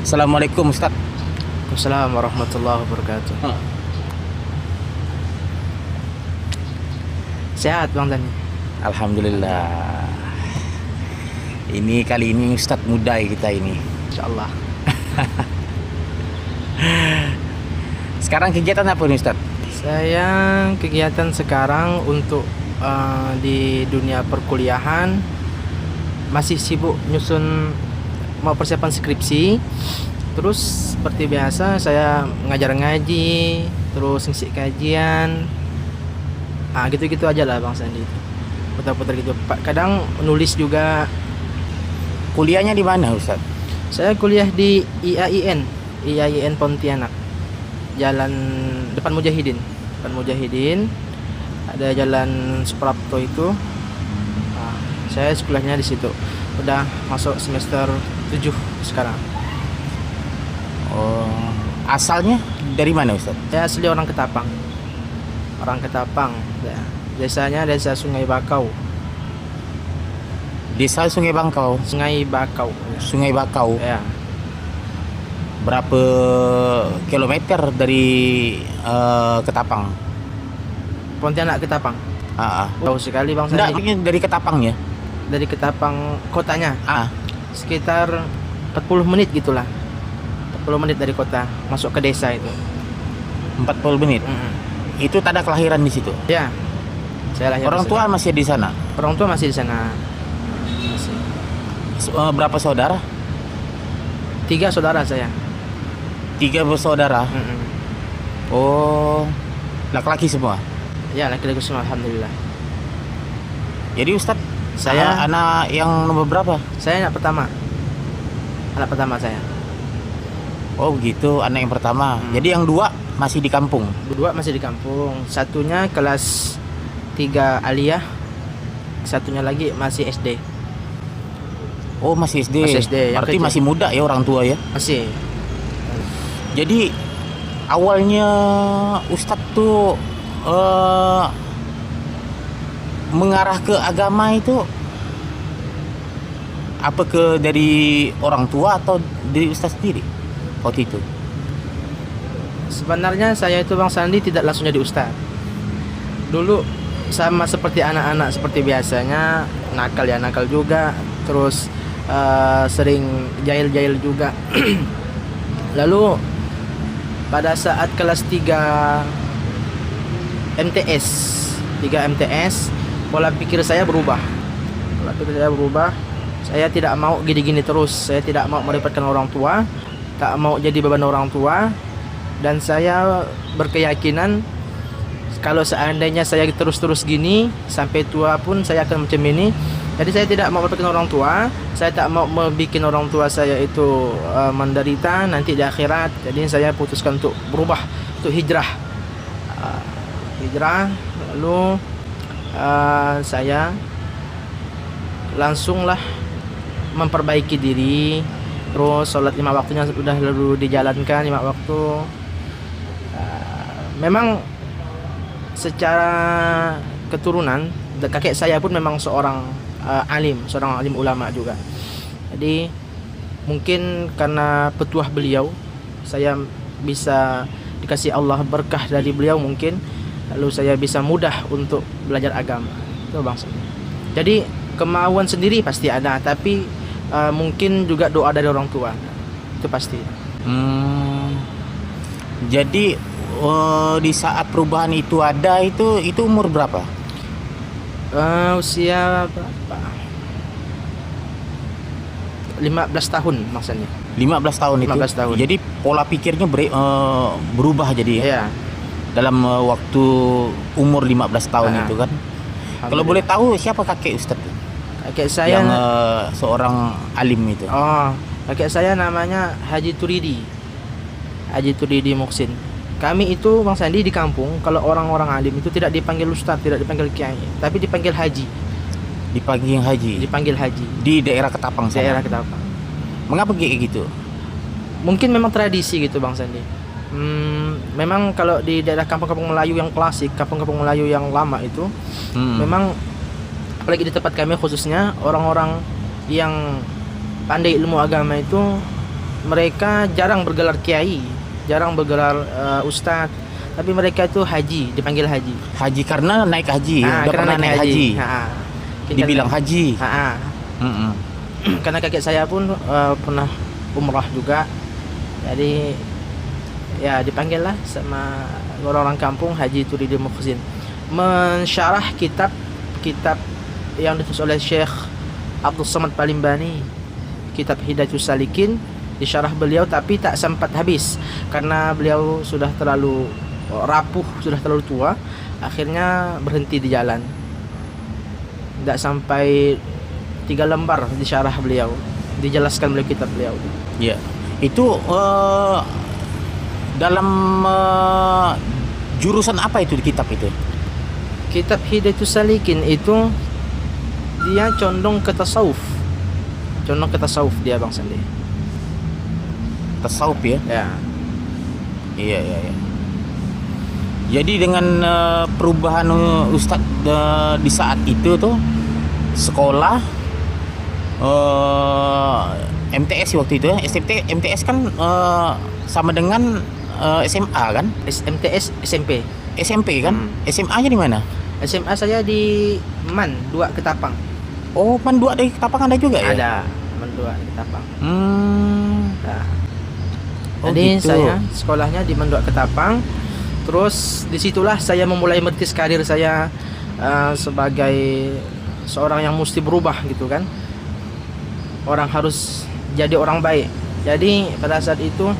Assalamualaikum Ustaz. Assalamualaikum warahmatullahi wabarakatuh. Sehat Bang Dani? Alhamdulillah. Ini kali ini Ustaz muda kita ini. Insyaallah. Sekarang kegiatan apa nih Ustaz? Saya kegiatan sekarang untuk di dunia perkuliahan masih sibuk nyusun mau persiapan skripsi. Terus seperti biasa saya ngajar ngaji, terus ngisi kajian. Gitu-gitu aja lah Bang Sandi. Putar-putar gitu. Kadang nulis juga. Kuliahnya di mana Ustaz? Saya kuliah di IAIN Pontianak. Jalan depan Mujahidin. Depan Mujahidin ada jalan Suprapto itu. Saya sekolahnya di situ. Udah masuk semester 7 sekarang. Oh, asalnya dari mana Ustaz? Saya asli orang Ketapang. Orang Ketapang. Ya. Desanya desa Sungai Bakau. Desa Sungai Bangkau. Sungai Bakau. Sungai Bakau. Ya. Berapa kilometer dari Ketapang? Pontianak Ketapang. Jauh sekali Bang Enggak, Sandi. ini dari Ketapang ya? Dari Ketapang kotanya. Ah, Sekitar 40 menit gitulah. 40 menit dari kota masuk ke desa itu. 40 menit. Itu tanda kelahiran di situ. Ya. Saya lahir Orang di tua sana. masih di sana. Orang tua masih di sana. Masih. Berapa saudara? 3 saudara saya. 3 bersaudara. Oh, laki-laki semua. Ya, laki-laki semua alhamdulillah. Jadi Ustadz, Saya anak yang nomor berapa? saya anak pertama. Anak pertama saya. Oh begitu, anak yang pertama. Jadi yang 2 masih di kampung. Kedua masih di kampung. Satunya kelas 3 aliyah. Satunya lagi masih SD. Oh masih SD. Masih SD, yang Berarti kecil. masih muda ya orang tua ya. Masih. Jadi awalnya Ustadz tuh mengarah ke agama itu apa dari orang tua atau dari Ustadz sendiri waktu itu? Sebenarnya saya itu Bang Sandi tidak langsung jadi ustaz. Dulu sama seperti anak-anak seperti biasanya, nakal juga, terus sering jahil juga. Lalu pada saat kelas 3 MTS, pola pikir saya berubah. Saya tidak mau gini-gini terus. Saya tidak mau merepotkan orang tua, tak mau jadi beban orang tua. Dan saya berkeyakinan kalau seandainya saya terus-terus gini sampai tua pun saya akan macam ini. Jadi saya tidak mau merepotkan orang tua. Saya tak mau membuat orang tua saya itu menderita nanti di akhirat. Jadi saya putuskan untuk berubah, untuk hijrah. Lalu saya langsunglah memperbaiki diri. Terus sholat 5 waktunya sudah lalu dijalankan 5 waktu. Memang secara keturunan kakek saya pun memang seorang seorang alim ulama juga. Jadi mungkin karena petuah beliau saya bisa dikasih Allah berkah dari beliau mungkin, lalu saya bisa mudah untuk belajar agama. Itu Bang. Jadi kemauan sendiri pasti ada, tapi mungkin juga doa dari orang tua. Itu pasti. Jadi di saat perubahan itu ada itu umur berapa? Usia berapa? 15 tahun maksudnya. 15 tahun itu. 15 tahun. Jadi pola pikirnya berubah jadi ya. Iya. Dalam waktu umur 15 tahun itu kan. Kalau boleh tahu siapa kakek Ustadz? Kakek saya Yang seorang alim itu. Kakek saya namanya Haji Turidi Muksin. Kami itu Bang Sandi di kampung, kalau orang-orang alim itu tidak dipanggil ustaz, tidak dipanggil kiai, tapi dipanggil haji. Dipanggil haji. Di daerah Ketapang sana. Daerah Ketapang. Mengapa kayak gitu? Mungkin memang tradisi gitu Bang Sandi. Memang kalau di daerah kampung-kampung Melayu yang klasik, kampung-kampung Melayu yang lama itu, memang apalagi di tempat kami khususnya orang-orang yang pandai ilmu agama itu mereka jarang bergelar kiai, jarang bergelar ustadz, tapi mereka itu haji, dipanggil haji. Haji karena naik haji, udah karena pernah naik haji. Dibilang haji. Mm-mm. Karena kakek saya pun pernah umrah juga, jadi ya dipanggil lah sama orang-orang kampung Haji Turidi Mukhzin, mensyarah kitab yang ditulis oleh Syekh Abdul Samad Palimbani, kitab Hidayatus Salikin, disyarah beliau tapi tak sempat habis karena beliau sudah terlalu rapuh, sudah terlalu tua, akhirnya berhenti di jalan. Tidak sampai 3 lembar disyarah beliau, dijelaskan beliau kitab beliau. Ya, itu dalam jurusan apa itu di kitab itu? Kitab Hidayatus Salikin itu dia condong ke tasawuf. Condong ke tasawuf dia Bang Sandi. Tasawuf ya? Ya. Iya. Jadi dengan perubahan Ustadz di saat itu tuh sekolah MTS waktu itu ya, MTS kan sama dengan SMA kan? MTS SMP. SMP kan? SMA-nya di mana? SMA saya di MAN 2 Ketapang. Oh, Man 2 dari Ketapang ada juga ya? Ada MAN 2 di Ketapang. Nah. Oh, Jadi gitu. saya sekolahnya di MAN 2 Ketapang. Terus disitulah saya memulai merintis karir saya sebagai seorang yang mesti berubah gitu kan. Orang harus jadi orang baik. Jadi pada saat itu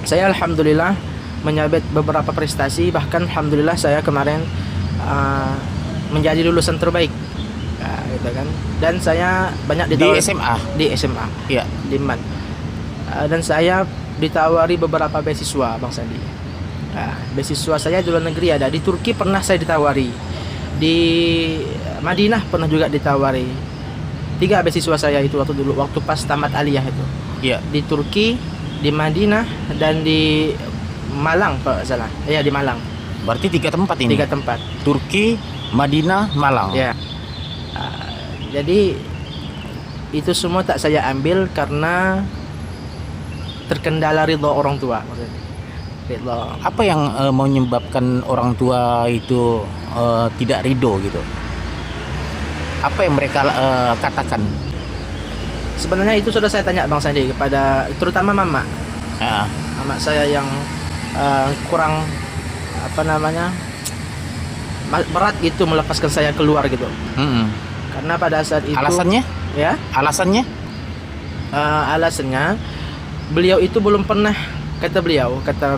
saya alhamdulillah menyabet beberapa prestasi, bahkan alhamdulillah saya kemarin menjadi lulusan terbaik. Gitu kan. Dan saya banyak ditawari di SMA. Iya, di MAN. Dan saya ditawari beberapa beasiswa Bang Sandi. Beasiswa saya di luar negeri ada, di Turki pernah saya ditawari, di Madinah pernah juga ditawari. 3 beasiswa saya itu waktu pas tamat aliyah itu. Iya. Di Turki, di Madinah, dan di Malang kalau tidak salah. Ya, di Malang. Berarti 3 tempat ini. 3 tempat. Turki, Madinah, Malang. Ya. Jadi itu semua tak saya ambil karena terkendala ridho orang tua maksudnya. Ridho. Apa yang menyebabkan orang tua itu tidak ridho gitu? Apa yang mereka katakan? Sebenarnya itu sudah saya tanya Bang Sandi kepada terutama mama. Mama saya yang kurang berat gitu melepaskan saya keluar gitu. Karena pada saat itu Alasannya? Ya. Alasannya? Alasannya beliau itu belum pernah, kata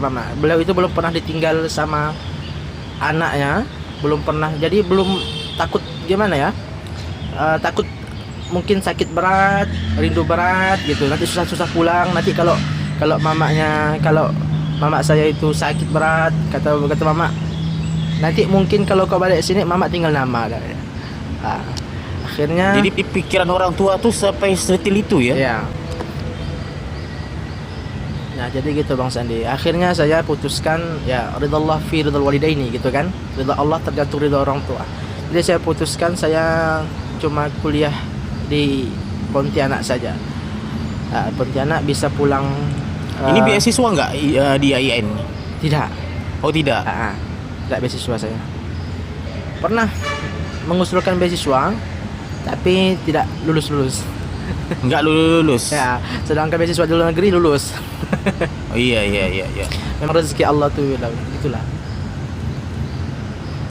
mama, beliau itu belum pernah ditinggal sama anaknya, belum pernah. Jadi belum takut gimana ya? Takut mungkin sakit berat, rindu berat gitu. Nanti susah-susah pulang. Nanti kalau mama saya itu sakit berat, kata mama, nanti mungkin kalau kau balik sini mama tinggal nama. Akhirnya Jadi pikiran orang tua tuh sampai sedetil itu ya? Ya. Nah, jadi gitu Bang Sandi. Akhirnya saya putuskan ya ridallah fi ridal walidaini gitu kan. Ridha Allah tergantung ridha orang tua. Jadi saya putuskan saya cuma kuliah di Pontianak saja. Pontianak bisa pulang. Ini beasiswa nggak di IAIN? Tidak. Oh tidak. Tidak beasiswa saya. Pernah mengusulkan beasiswa, tapi tidak lulus. Nggak lulus. Ya, sedangkan beasiswa di luar negeri lulus. Oh iya. Memang rezeki Allah tuh itulah.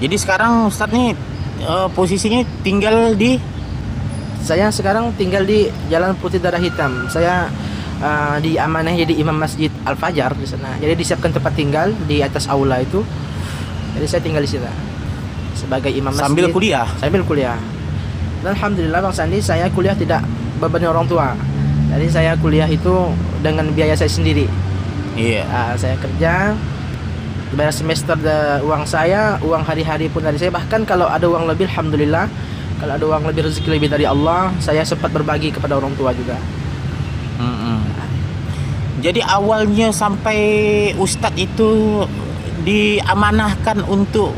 Jadi sekarang Ustadz nih posisinya tinggal di? Saya sekarang tinggal di Jalan Putih Darah Hitam. Saya diamanahi jadi imam Masjid Al Fajar di sana. Jadi disiapkan tempat tinggal di atas aula itu. Jadi saya tinggal di sana sebagai imam masjid. Sambil kuliah. Dan alhamdulillah Bang Sandi, saya kuliah tidak bebani orang tua. Jadi saya kuliah itu dengan biaya saya sendiri. Iya. Saya kerja, bayar semester uang saya, uang hari-hari pun dari saya. Bahkan kalau ada uang lebih, alhamdulillah. Kalau ada uang lebih, rezeki lebih dari Allah, saya sempat berbagi kepada orang tua juga. Jadi awalnya sampai Ustadz itu diamanahkan untuk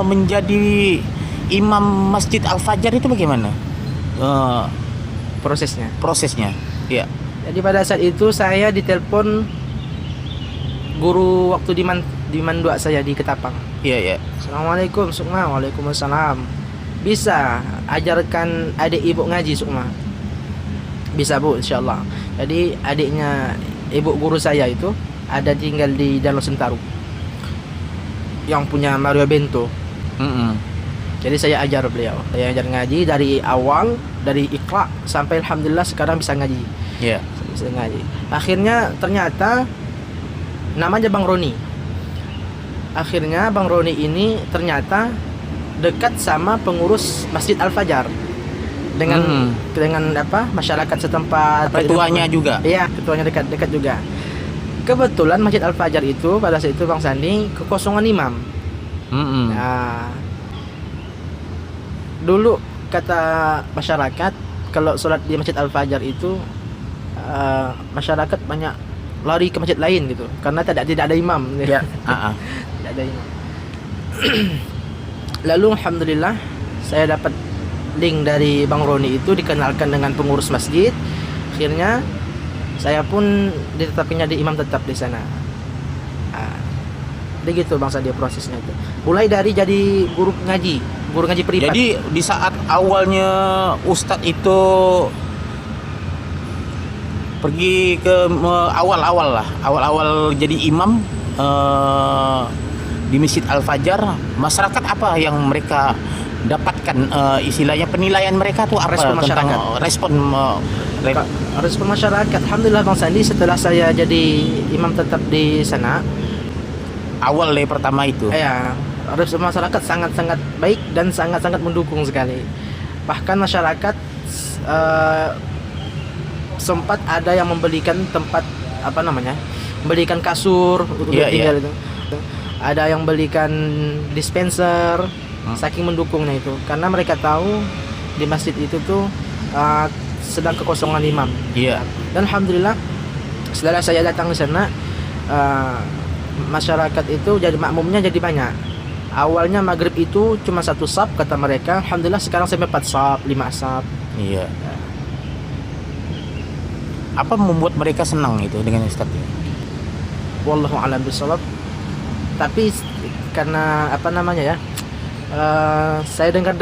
menjadi imam Masjid Al Fajar itu bagaimana? Prosesnya. Iya. Jadi pada saat itu saya ditelepon guru waktu di Mandua saya di Ketapang. Iya, iya. Assalamualaikum Sukma. Waalaikumsalam. Bisa ajarkan adik ibu ngaji Sukma? Bisa Bu, insyaallah. Jadi adiknya ibu guru saya itu ada tinggal di Danau Sentaru yang punya Mario Bento. Jadi saya ajar beliau. Saya ajar ngaji dari awal, dari Iqra sampai alhamdulillah sekarang bisa ngaji. Iya. Bisa ngaji. Akhirnya ternyata namanya Bang Roni. Akhirnya Bang Roni ini ternyata dekat sama pengurus Masjid Al-Fajar. Dengan masyarakat setempat. Ketuanya juga. Iya, ketuanya dekat juga. Kebetulan Masjid Al-Fajar itu pada saat itu Bang Sandi kekosongan imam. Nah, dulu kata masyarakat kalau sholat di Masjid Al-Fajar itu masyarakat banyak lari ke masjid lain gitu karena tidak ada imam. Ya. Tidak ada imam. Lalu alhamdulillah saya dapat link dari Bang Roni itu, dikenalkan dengan pengurus masjid. Akhirnya saya pun ditetapkannya di imam tetap di sana. Jadi gitu Bang Sandi prosesnya itu. Mulai dari jadi guru ngaji privat. Jadi di saat awalnya Ustadz itu pergi ke awal-awal jadi imam di Masjid Al-Fajar, masyarakat apa yang mereka dapatkan, istilahnya penilaian mereka tuh apa Respon tentang masyarakat? Respon masyarakat, alhamdulillah Bang Sandi, setelah saya jadi imam tetap di sana, awal dari pertama itu. Ya, respon masyarakat sangat-sangat baik dan sangat-sangat mendukung sekali. Bahkan masyarakat sempat ada yang membelikan tempat membelikan kasur untuk tinggal itu. Ada yang belikan dispenser, saking mendukungnya itu. Karena mereka tahu di masjid itu tuh sedang kekosongan imam. Iya. Dan alhamdulillah setelah saya datang di sana, masyarakat itu jadi makmumnya jadi banyak. Awalnya maghrib itu cuma 1 saf kata mereka, alhamdulillah sekarang sampai 4 saf, 5 saf. Iya. Apa membuat mereka senang itu dengan Ustadz? Wallahu a'lam bishawab. Tapi karena saya dengar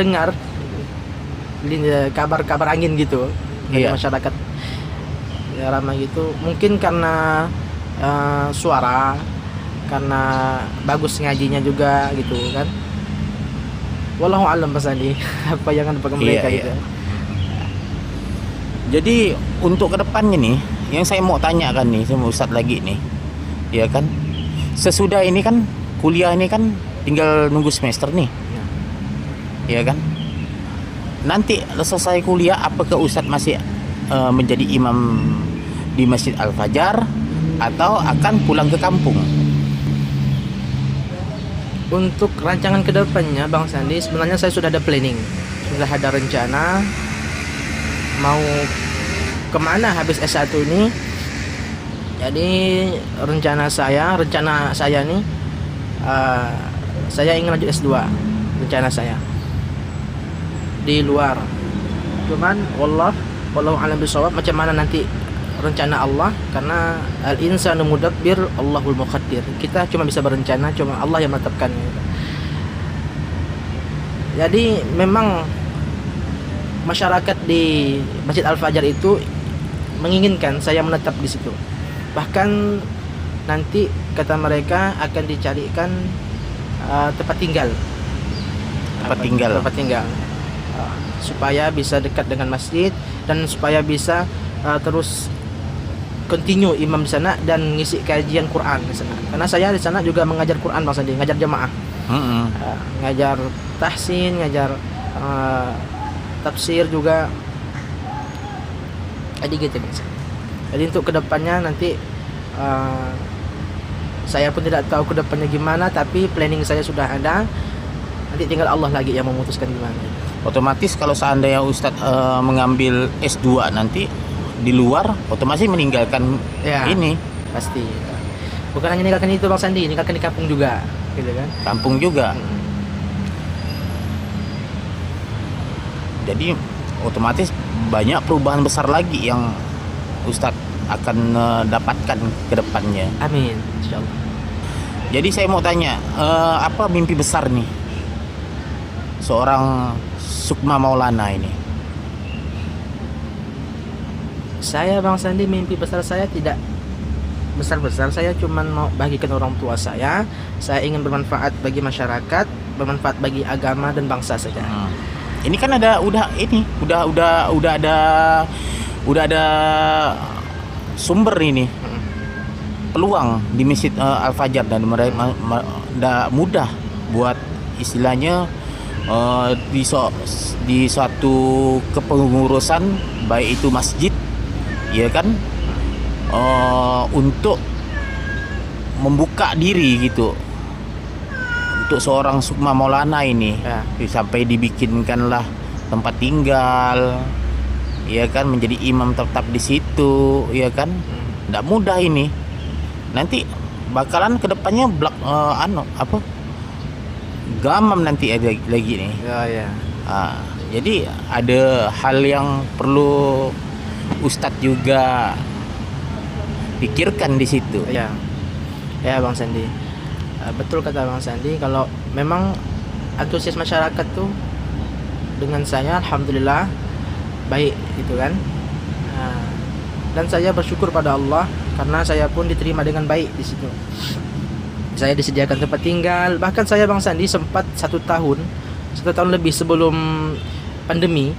kabar-kabar angin gitu dari masyarakat ya, ramai gitu. Mungkin karena suara, karena bagus ngajinya juga gitu kan. Wallahu a'lam Sandi. Apa yang ada mereka gitu. Jadi untuk kedepannya nih, yang saya mau tanyakan nih sama Ustadz lagi nih, ya kan, sesudah ini kan kuliah ini kan tinggal nunggu semester nih, ya kan. Nanti selesai kuliah, apakah Ustadz masih menjadi imam di Masjid Al-Fajar atau akan pulang ke kampung? Untuk rancangan kedepannya Bang Sandi, sebenarnya saya sudah ada planning, sudah ada rencana mau kemana habis S1 ini. Jadi rencana saya nih, saya ingin lanjut S2, rencana saya di luar. Cuman wallahu a'lam bishawab macam mana nanti rencana Allah, karena al-insanu mudabbir, Allahul muqaddir. Kita cuma bisa berencana, cuma Allah yang menetapkan. Jadi memang masyarakat di Masjid Al-Fajar itu menginginkan saya menetap di situ. Bahkan nanti kata mereka akan dicarikan tempat tinggal. Supaya bisa dekat dengan masjid dan supaya bisa terus continue imam di sana dan ngisi kajian Quran di sana. Karena saya di sana juga mengajar Quran Bang Sandi, ngajar jamaah. Ngajar tahsin, ngajar tafsir juga. Jadi gitu biasa. Jadi untuk kedepannya nanti saya pun tidak tahu kedepannya gimana, tapi planning saya sudah ada. Nanti tinggal Allah lagi yang memutuskan gimana. Otomatis kalau seandainya Ustadz mengambil S2 nanti di luar, otomatis meninggalkan ini. Pasti. Bukan hanya meninggalkan itu Bang Sandi, meninggalkan di kampung juga, gitu kan? Kampung juga. Jadi otomatis banyak perubahan besar lagi yang Ustadz akan dapatkan ke depannya. Amin, insyaallah. Jadi saya mau tanya, apa mimpi besar nih seorang Sukma Maulana ini? Saya Bang Sandi, mimpi besar saya tidak besar-besar. Saya cuman mau bagikan orang tua saya. Saya ingin bermanfaat bagi masyarakat, bermanfaat bagi agama dan bangsa saja. Ini kan udah ada sumber ini, peluang di Masjid Al-Fajar, dan mereka mudah buat istilahnya di suatu kepengurusan, baik itu masjid, ya kan, untuk membuka diri gitu untuk seorang Sukma Maulana ini, Ya. sampai dibikinkanlah tempat tinggal, ya kan, menjadi imam tetap di situ, ya kan. Tidak mudah ini. Nanti bakalan kedepannya gamam nanti ada lagi nih. Ya. Jadi ada hal yang perlu Ustadz juga pikirkan di situ. Ya. Ya Bang Sandi. Betul kata Bang Sandi, kalau memang antusias masyarakat tuh dengan saya alhamdulillah baik gitu kan. Dan saya bersyukur pada Allah karena saya pun diterima dengan baik di situ. Saya disediakan tempat tinggal, bahkan saya Bang Sandi sempat satu tahun lebih sebelum pandemi,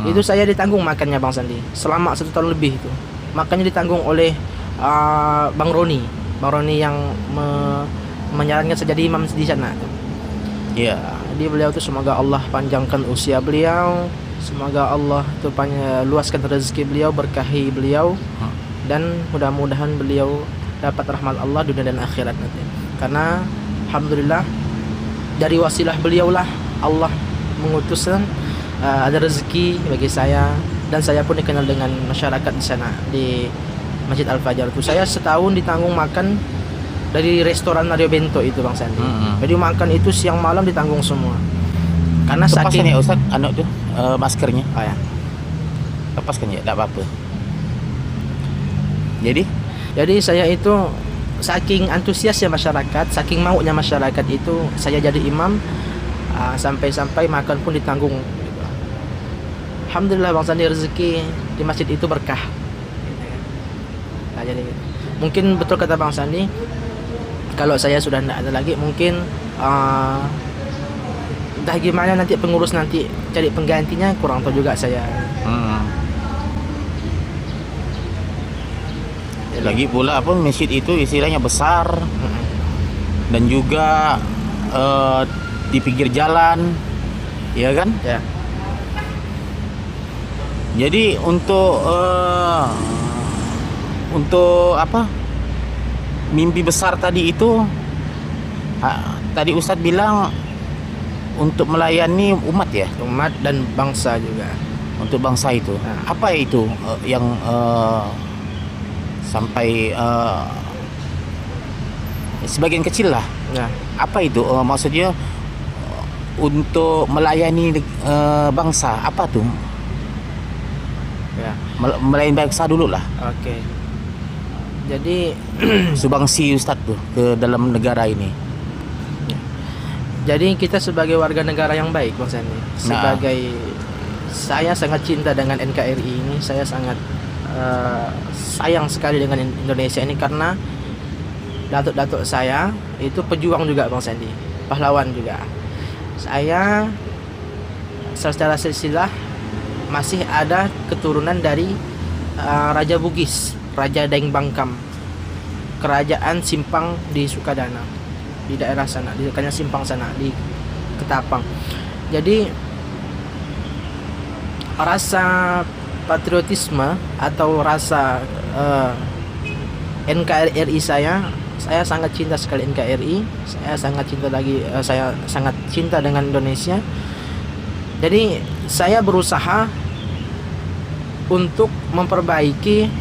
itu saya ditanggung makannya Bang Sandi selama 1 tahun lebih itu. Makannya ditanggung oleh Bang Roni yang menyarankan saya jadi imam di sana. Iya. Jadi beliau itu semoga Allah panjangkan usia beliau, semoga Allah itu luaskan rezeki beliau, berkahi beliau, dan mudah-mudahan beliau dapat rahmat Allah dunia dan akhirat nanti. Karena alhamdulillah dari wasilah beliau lah Allah mengutuskan ada rezeki bagi saya, dan saya pun dikenal dengan masyarakat di sana di Masjid Al-Fajar itu. Saya setahun ditanggung makan dari restoran Mario Bento itu Bang Sandi. Jadi makan itu siang malam ditanggung semua. Karena Lepaskan saking ya Ustaz tuh maskernya. Oh ya. Lepaskan ya, tidak apa-apa. Jadi saya itu saking antusiasnya masyarakat, saking maunya masyarakat itu, saya jadi imam, sampai-sampai makan pun ditanggung. Alhamdulillah Bang Sandi, rezeki di masjid itu berkah. Jadi mungkin betul kata Bang Sandi, kalau saya sudah tidak ada lagi, mungkin entah gimana nanti pengurus nanti cari penggantinya, kurang tahu juga saya. Lagi pula masjid itu istilahnya besar, dan juga di pinggir jalan, ya kan? Ya. Jadi untuk mimpi besar tadi itu, tadi Ustadz bilang untuk melayani umat ya, Umat dan bangsa juga. untuk bangsa itu. Apa itu yang sampai sebagian kecil lah. Ya. Apa itu maksudnya untuk melayani bangsa, apa tuh? Ya. Melayani bangsa dulu lah. Oke. Jadi Subangsi Ustadz tuh ke dalam negara ini. Jadi kita sebagai warga negara yang baik Bang Sandi, saya sangat cinta dengan NKRI ini. Saya sangat sayang sekali dengan Indonesia ini, karena datuk-datuk saya itu pejuang juga Bang Sandi, pahlawan juga. Saya secara silsilah masih ada keturunan dari Raja Bugis, Raja Daeng Bangkam, Kerajaan Simpang di Sukadana, di daerah sana, di dekatnya Simpang sana, di Ketapang. Jadi rasa patriotisme atau rasa NKRI saya sangat cinta sekali NKRI. Saya sangat cinta saya sangat cinta dengan Indonesia. Jadi saya berusaha untuk memperbaiki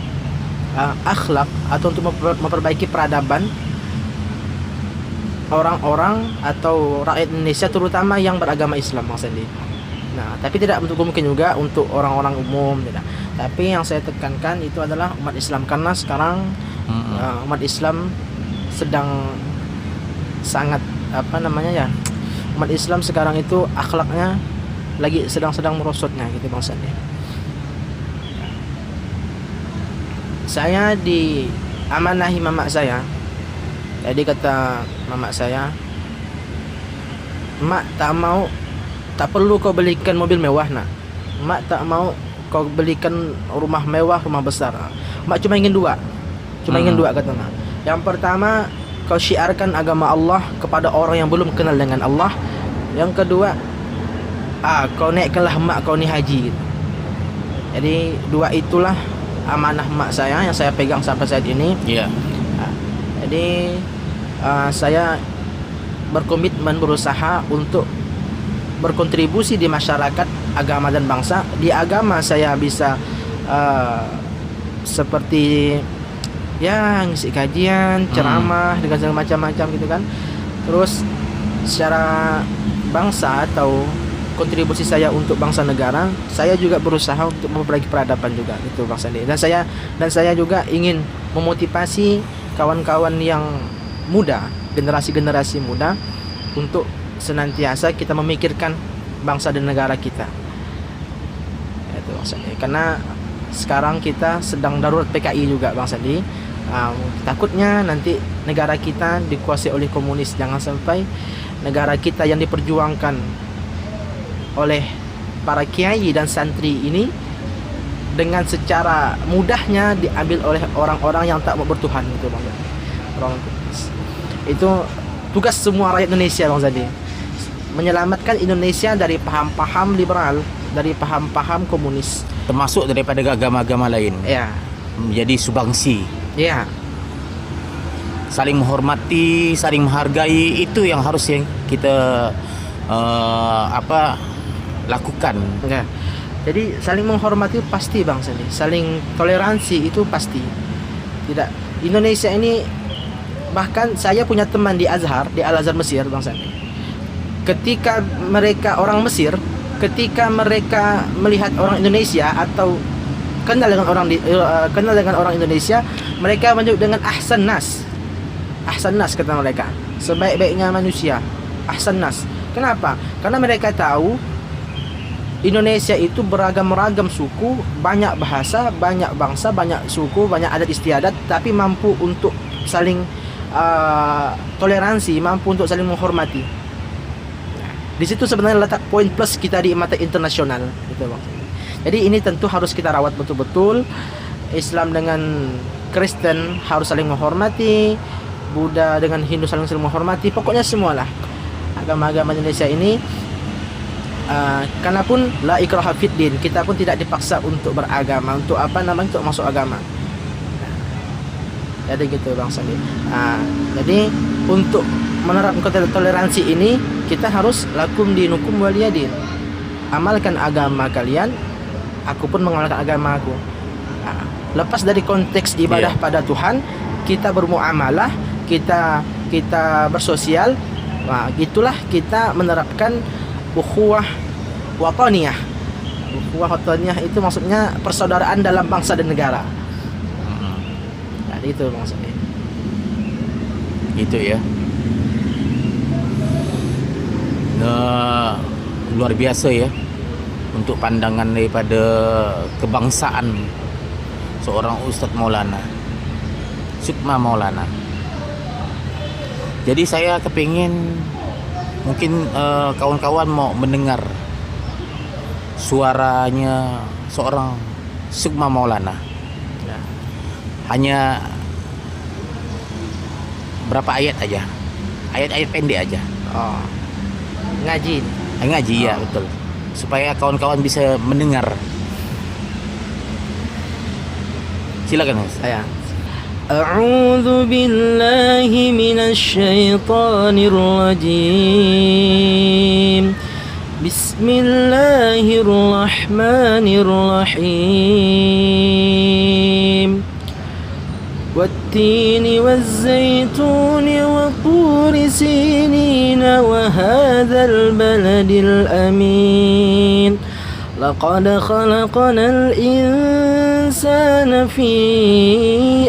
akhlak atau untuk memperbaiki peradaban orang-orang atau rakyat Indonesia, terutama yang beragama Islam Bang Sandi. Nah, tapi tidak untuk mungkin juga untuk orang-orang umum, tidak. Tapi yang saya tekankan itu adalah umat Islam, karena sekarang umat Islam sedang sangat apa namanya ya, umat Islam sekarang itu akhlaknya lagi sedang merosotnya gitu Bang Sandi. Saya diamanahi mama saya. Jadi kata mama saya, "Mak tak perlu kau belikan mobil mewah nak. Mak tak mau kau belikan rumah mewah, rumah besar. Mak cuma ingin dua. Cuma ingin dua," kata mak. Yang pertama, kau syiarkan agama Allah kepada orang yang belum kenal dengan Allah. Yang kedua, kau naikkanlah mak kau ni haji gitu. Jadi dua itulah amanah mak saya yang saya pegang sampai saat ini. Iya. Jadi saya berkomitmen berusaha untuk berkontribusi di masyarakat, agama dan bangsa. Di agama saya bisa seperti ya ngisi kajian, ceramah dengan segala macam-macam gitu kan. Terus secara bangsa atau kontribusi saya untuk bangsa negara, saya juga berusaha untuk memperbaiki peradaban juga gitu Bang Sandi. Dan saya juga ingin memotivasi kawan-kawan yang muda, generasi-generasi muda untuk senantiasa kita memikirkan bangsa dan negara kita. Itu Bang Sandi. Karena sekarang kita sedang darurat PKI juga Bang Sandi. Takutnya nanti negara kita dikuasai oleh komunis. Jangan sampai negara kita yang diperjuangkan oleh para kiai dan santri ini dengan secara mudahnya diambil oleh orang-orang yang tak mau bertuhan gitu Bang Zadi. Itu tugas semua rakyat Indonesia Bang Zadi. Menyelamatkan Indonesia dari paham-paham liberal, dari paham-paham komunis, Termasuk daripada agama-agama lain. ya. Menjadi subangsi. Ya, Saling menghormati, saling menghargai, itu yang harus yang kita lakukan. ya. Jadi saling menghormati pasti Bang Sandi. Saling toleransi itu pasti. Tidak, Indonesia ini, bahkan saya punya teman di Azhar, di Al Azhar Mesir Bang Sandi. Ketika mereka orang Mesir, ketika mereka melihat orang Indonesia atau kenal dengan orang Indonesia, mereka menyebut dengan ahsan nas. Ahsan nas kata mereka, sebaik-baiknya manusia. Ahsan nas. Kenapa? Karena mereka tahu Indonesia itu beragam-ragam suku, banyak bahasa, banyak bangsa, banyak suku, banyak adat istiadat, tapi mampu untuk saling toleransi, mampu untuk saling menghormati. Di situ sebenarnya letak poin plus kita di mata internasional, gitu Bang. Jadi ini tentu harus kita rawat betul-betul. Islam dengan Kristen harus saling menghormati, Buddha dengan Hindu saling menghormati. Pokoknya semualah agama-agama Indonesia ini. Karena pun la ikraha fid din, kita pun tidak dipaksa untuk beragama, untuk untuk masuk agama. Jadi gitu Bang Sandi. Jadi untuk menerapkan toleransi ini, kita harus lakum dinukum waliyadin. Amalkan agama kalian, aku pun mengamalkan agama aku. Lepas dari konteks ibadah pada Tuhan, kita bermuamalah, kita bersosial. Itulah kita menerapkan ukhuwah wataniyah. Ukhuwah wataniyah itu maksudnya persaudaraan dalam bangsa dan negara. Itu maksudnya. Gitu ya. Nah, luar biasa ya untuk pandangan daripada kebangsaan seorang Ustadz Maulana Sukma Maulana. Jadi saya kepingin mungkin kawan-kawan mau mendengar suaranya seorang Sukma Maulana. Hanya berapa ayat aja, ayat-ayat pendek aja. Ngaji. Ngaji ya, betul. Supaya kawan-kawan bisa mendengar. Silakan Mas. A'udzu billahi minasy syaithanir rajim. Bismillahirrahmanirrahim. والتين والزيتون وطور سينين وهذا البلد الأمين لقد خلقنا الإنسان في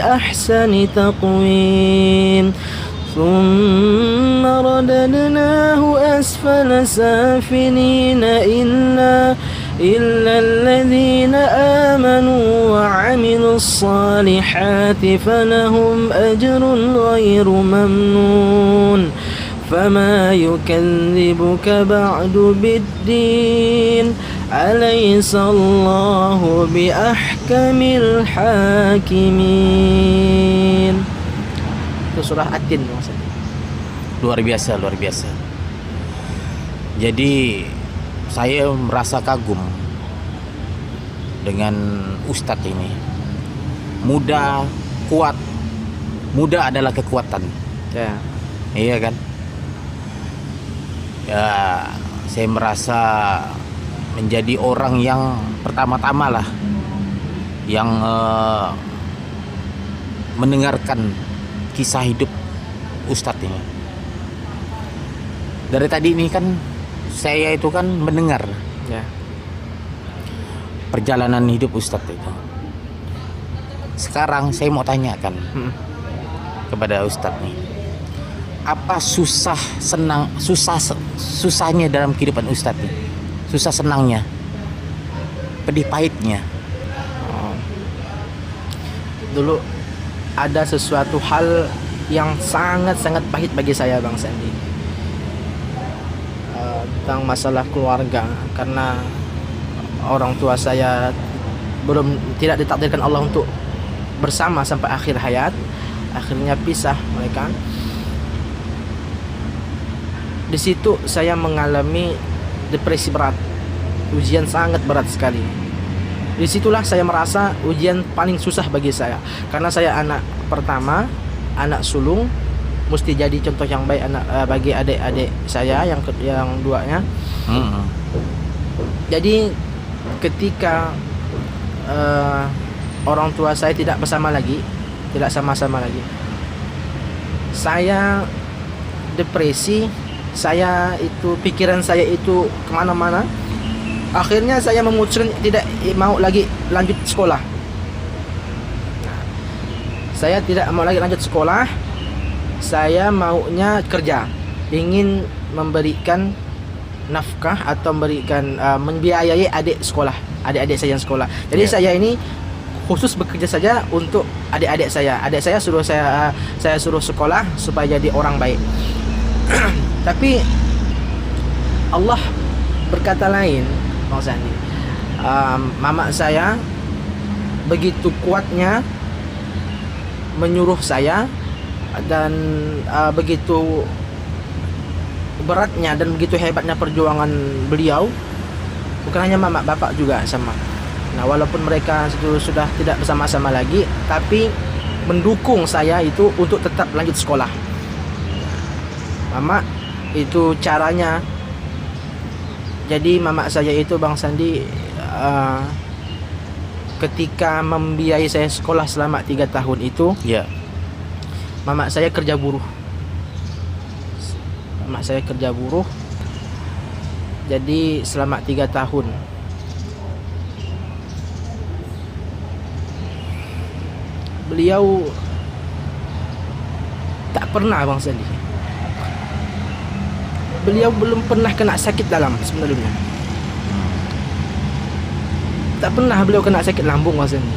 أحسن تقويم ثم رددناه أسفل سافلين إلا الذين آمنوا وعملوا الصالحات فلهم أجر غير ممنون فما يكذبك بعد بالدين أليس الله بأحكم الحاكمين. Itu surah At-Tin maksudnya. Luar biasa, luar biasa. Jadi saya merasa kagum dengan Ustadz ini. Muda, kuat. Muda adalah kekuatan. Ya. Iya kan? Ya, saya merasa menjadi orang yang pertama-tama lah yang mendengarkan kisah hidup Ustadz ini. Dari tadi ini kan saya itu kan mendengar Ya. perjalanan hidup Ustadz itu. Sekarang saya mau tanyakan kepada Ustadz nih, apa susahnya dalam kehidupan Ustadz nih? Susah senangnya, pedih pahitnya. Dulu ada sesuatu hal yang sangat-sangat pahit bagi saya, Bang Sandi, tentang masalah keluarga, karena orang tua saya tidak ditakdirkan Allah untuk bersama sampai akhir hayat. Akhirnya pisah mereka. Di situ saya mengalami depresi berat, ujian sangat berat sekali. Disitulah saya merasa ujian paling susah bagi saya, karena saya anak pertama, anak sulung, mesti jadi contoh yang baik bagi adik-adik saya yang duanya. Jadi ketika orang tua saya tidak bersama lagi, tidak sama-sama lagi, saya depresi. Saya itu, pikiran saya itu kemana-mana. Akhirnya saya memutuskan tidak mau lagi lanjut sekolah. Saya tidak mau lagi lanjut sekolah. Saya maunya kerja, ingin memberikan nafkah atau memberikan membiayai adik saya yang sekolah. Jadi saya ini khusus bekerja saja untuk adik-adik saya. Adik saya suruh sekolah supaya jadi orang baik. Tapi Allah berkata lain, Bang Sandi. Mama saya begitu kuatnya menyuruh saya, dan begitu beratnya dan begitu hebatnya perjuangan beliau. Bukan hanya mama, bapak juga sama. Nah, walaupun mereka sudah tidak bersama-sama lagi, tapi mendukung saya itu untuk tetap lanjut sekolah. Mama itu caranya. Jadi mama saya itu, Bang Sandi, ketika membiayai saya sekolah selama 3 tahun itu, mama saya kerja buruh. Jadi selama 3 tahun beliau tak pernah, Bang Sandi, beliau belum pernah kena sakit dalam sebenarnya. Tak pernah beliau kena sakit lambung, Bang Sandi.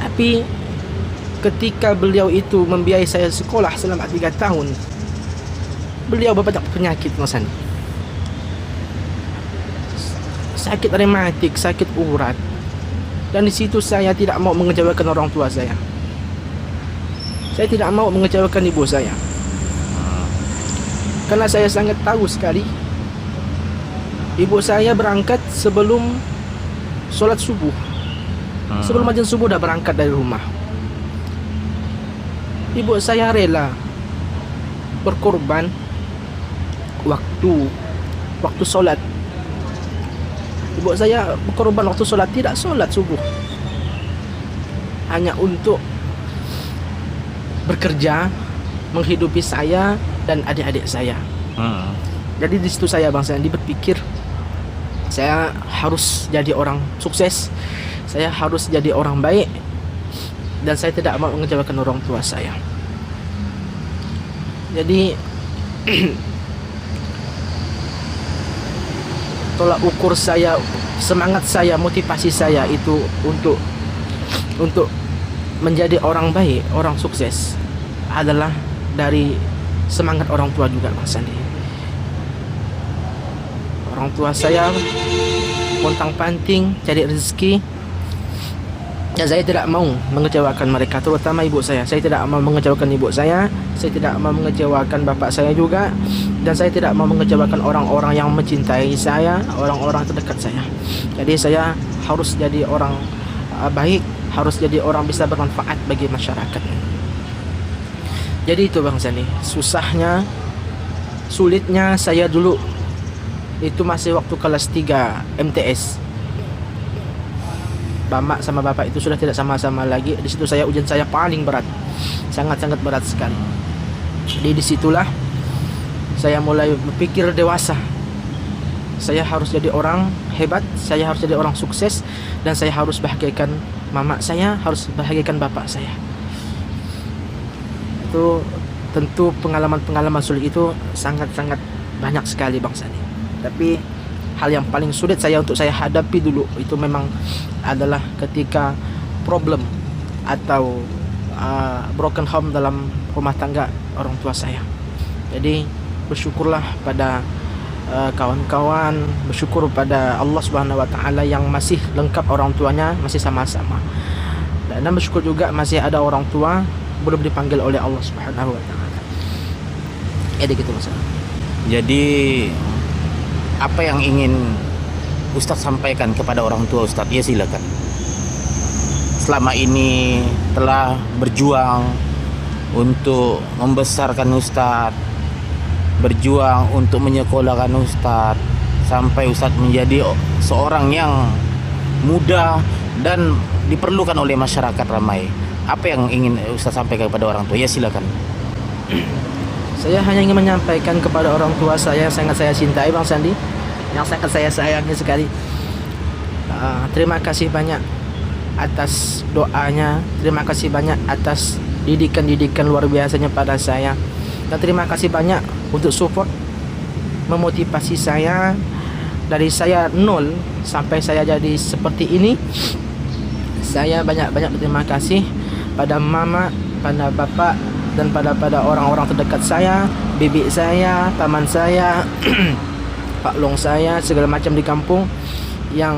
Tapi ketika beliau itu membiayai saya sekolah selama 3 tahun, beliau berbanyak penyakit, Bang Sandi. Sakit rematik, sakit urat. Dan di situ saya tidak mau mengecewakan orang tua saya. Saya tidak mau mengecewakan ibu saya. Karena saya sangat tahu sekali, ibu saya berangkat sebelum solat subuh. Sebelum azan subuh dah berangkat dari rumah. Ibu saya rela berkorban waktu solat. Ibu saya berkorban waktu solat, tidak solat subuh. hanya untuk bekerja, menghidupi saya dan adik-adik saya. Jadi di situ saya Bang Sandi berpikir, saya harus jadi orang sukses, saya harus jadi orang baik, dan saya tidak mau mengecewakan orang tua saya. Jadi tolak ukur saya, semangat saya, motivasi saya itu untuk menjadi orang baik, orang sukses adalah dari semangat orang tua juga Bang Sandi. Orang tua saya pontang-panting cari rezeki, dan saya tidak mau mengecewakan mereka, terutama ibu saya. Saya tidak mau mengecewakan ibu saya tidak mau mengecewakan bapak saya juga, dan saya tidak mau mengecewakan orang-orang yang mencintai saya, orang-orang terdekat saya. Jadi saya harus jadi orang baik, harus jadi orang bisa bermanfaat bagi masyarakat. Jadi itu Bang Sandi, susahnya, sulitnya saya dulu itu masih waktu kelas 3 MTS. Mama sama bapak itu sudah tidak sama-sama lagi. Di situ saya ujian saya paling berat, sangat-sangat berat sekali. Jadi disitulah saya mulai berpikir dewasa. Saya harus jadi orang hebat, saya harus jadi orang sukses, dan saya harus bahagiakan mama saya, harus bahagiakan bapak saya. Itu tentu pengalaman-pengalaman sulit itu sangat-sangat banyak sekali Bang Sandi. Tapi hal yang paling sulit untuk saya hadapi dulu itu memang adalah ketika problem atau broken home dalam rumah tangga orang tua saya. Jadi bersyukurlah pada kawan-kawan, bersyukur pada Allah Subhanahu wa taala yang masih lengkap orang tuanya, masih sama-sama. Dan bersyukur juga masih ada orang tua belum dipanggil oleh Allah Subhanahu wa taala. Jadi gitu Mas. Jadi apa yang ingin Ustadz sampaikan kepada orang tua Ustadz? Ya silakan. Selama ini telah berjuang untuk membesarkan Ustadz, berjuang untuk menyekolahkan Ustadz, sampai Ustadz menjadi seorang yang muda dan diperlukan oleh masyarakat ramai. Apa yang ingin Ustadz sampaikan kepada orang tua? Ya silakan. Saya hanya ingin menyampaikan kepada orang tua saya yang sangat saya cintai Bang Sandi, yang sangat saya sayangi sekali. Terima kasih banyak atas doanya, terima kasih banyak atas didikan-didikan luar biasanya pada saya, dan terima kasih banyak untuk support, memotivasi saya dari saya nol sampai saya jadi seperti ini. Saya banyak-banyak berterima kasih pada mama, pada bapak, dan pada orang-orang terdekat saya, bibi saya, paman saya, Pak Long saya, segala macam di kampung. Yang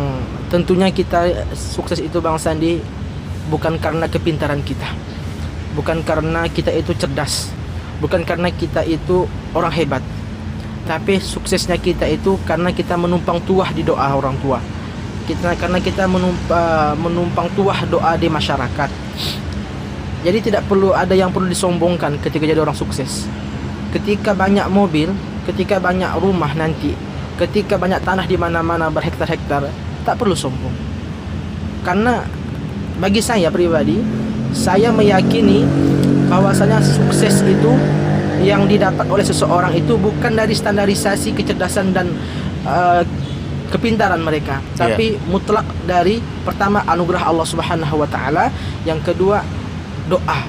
tentunya kita sukses itu Bang Sandi bukan karena kepintaran kita, bukan karena kita itu cerdas, bukan karena kita itu orang hebat, tapi suksesnya kita itu karena kita menumpang tuah di doa orang tua kita, karena kita menumpang tuah doa di masyarakat. Jadi tidak perlu ada yang perlu disombongkan ketika jadi orang sukses. Ketika banyak mobil, ketika banyak rumah nanti, ketika banyak tanah di mana-mana berhektar-hektar, tak perlu sombong. Karena bagi saya pribadi, saya meyakini bahwasanya sukses itu yang didapat oleh seseorang itu bukan dari standarisasi kecerdasan dan kepintaran mereka, tapi mutlak dari pertama anugerah Allah Subhanahu wa taala, yang kedua doa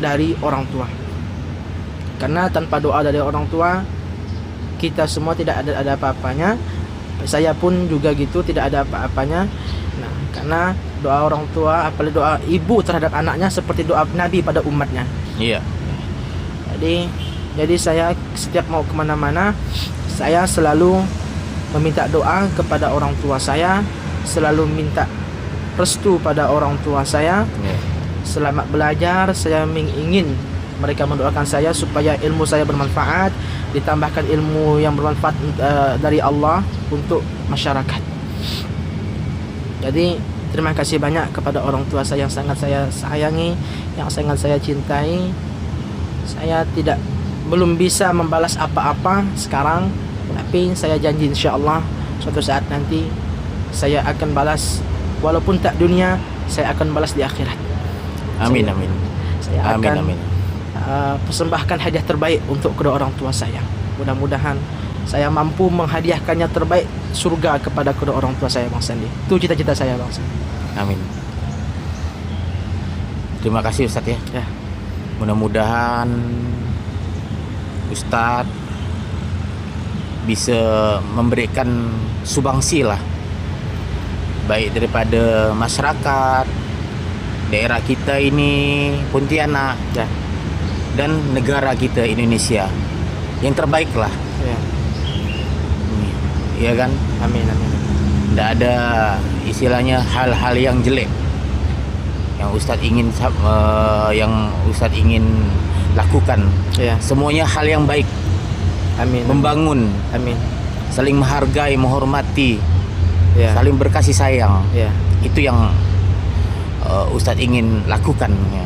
dari orang tua. Karena tanpa doa dari orang tua, kita semua tidak ada apa-apanya. Saya pun juga gitu, tidak ada apa-apanya. Nah, karena doa orang tua, apalagi doa ibu terhadap anaknya seperti doa Nabi pada umatnya. Iya. Jadi saya setiap mau kemana-mana, saya selalu meminta doa kepada orang tua saya, selalu minta restu pada orang tua saya. Selamat belajar, saya ingin mereka mendoakan saya supaya ilmu saya bermanfaat, ditambahkan ilmu yang bermanfaat dari Allah untuk masyarakat. Jadi terima kasih banyak kepada orang tua saya yang sangat saya sayangi, yang sangat saya cintai. Saya belum bisa membalas apa-apa sekarang, tapi saya janji insya-Allah suatu saat nanti saya akan balas, walaupun tak dunia, saya akan balas di akhirat. Amin, Saya- amin. Saya Amin, akan amin. persembahkan hadiah terbaik untuk kedua orang tua saya. Mudah-mudahan saya mampu menghadiahkannya terbaik surga kepada kedua orang tua saya, Bang Sandi. Itu cita-cita saya, Bang Sandi. Amin. Terima kasih Ustadz ya. Ya. Mudah-mudahan Ustadz bisa memberikan sumbangsi lah, baik daripada masyarakat daerah kita ini Pontianak Ya. dan negara kita Indonesia yang terbaik lah. Ya. Iya kan? Amin, amin. Tidak ada istilahnya hal-hal yang jelek yang Ustadz ingin lakukan. Ya. Semuanya hal yang baik, Amin. membangun, Amin. saling menghargai, menghormati, Ya. saling berkasih sayang. Ya. Itu yang Ustadz ingin lakukan ya.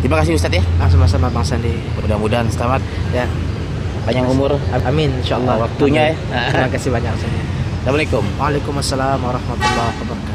Terima kasih Ustadz ya. Sama-sama, Bang Sandi. Mudah-mudahan selamat, Ya. panjang umur. Amin, insyaallah. Waktunya ya. Terima kasih banyak, Bang Sandi. Assalamualaikum. Waalaikumsalam warahmatullahi wabarakatuh.